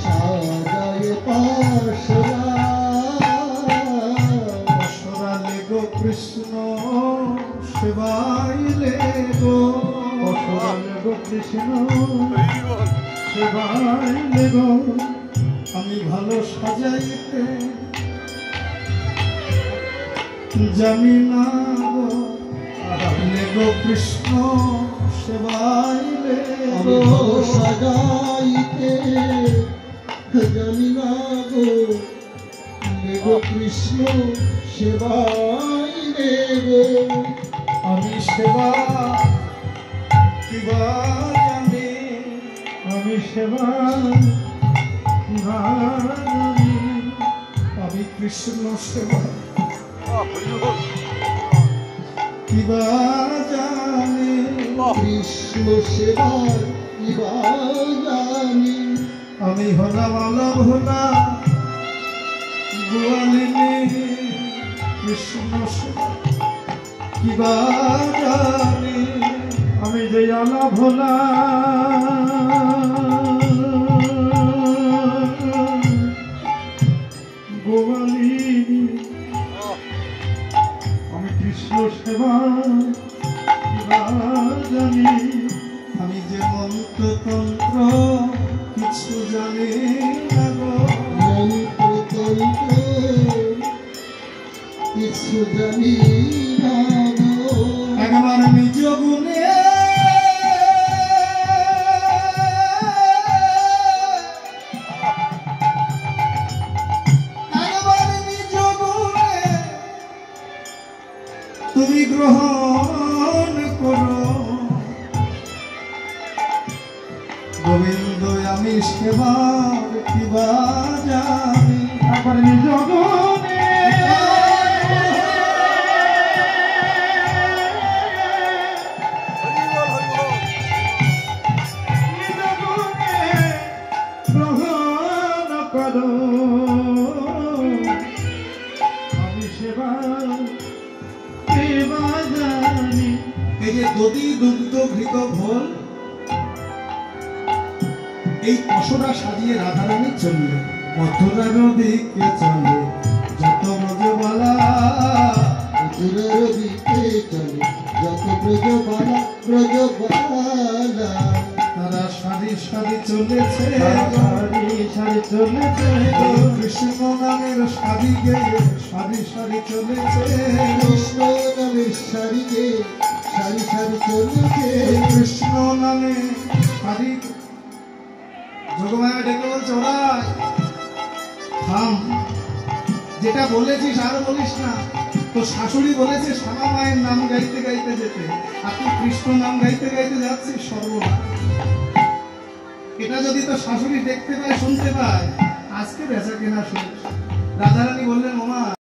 সাজায় পশরালে গো কৃষ্ণ সেবাইলে গো, পশরালে গো কৃষ্ণ সেবাইলে গো। আমি ভালো সাজাইতে জানি না গো, গো কৃষ্ণ সেবাইলে গো। সাজাইতে জানি না গো, গো কৃষ্ণ সেবাইলে গো। আমি সেবা কিবা জানি, আমি সেবা কিবা জানি, আমি কৃষ্ণ সেবা কিবা জানি, কৃষ্ণ সেবা কিবা জানি। আমি হলাম আলাপ হলা গোয়ালিনী, কৃষ্ণ সেবা কিবা জানি। আমি যে আলাপ হলা গোয়ালিনী, আমি কৃষ্ণ সেবা জানি। আমি যে মন্ত্রতন্ত্র কিছু জানি না গো, মন্ত্রতন্ত্র কিছু জানি না গো। একবার নিজ গুণে তুমি গ্রহণ করো গোবিন্দ, আমি সেবার কিবা জানি। আবার নিজ গুণে গ্রহণ করো, আমি সেবার জানি। এই যে দধি দুগ্ধ ঘৃত ঘোল, এই পশরা সাজিয়ে রাধারানী চললে মথুরার দিকে চলে, যত ব্রজবালা মথুরার দিকে চলে, যত ব্রজবালা ব্রজবালা। তারা সারি সারি চলেছে, সারি সারি চলেছে, কৃষ্ণ নামের সারি গেয়ে সারি সারি চলেছে, কৃষ্ণ নামের সারি গেয়ে সারি সারি চলেছে, কৃষ্ণ নামে সারি। যোগমায়া ডেকে বলছে ওরা থাম, যেটা বলেছিস আর বলিস না। তো শাশুড়ি বলেছে শ্যামা মায়ের নাম গাইতে গাইতে যেতে, আর তুই কৃষ্ণ নাম গাইতে গাইতে যাচ্ছিস, সর্বনাশ। এটা যদি তো শাশুড়ি দেখতে পায় শুনতে পায়, আজকে বেচা কেনা শুনিস। রাধারানী বললেন ওমা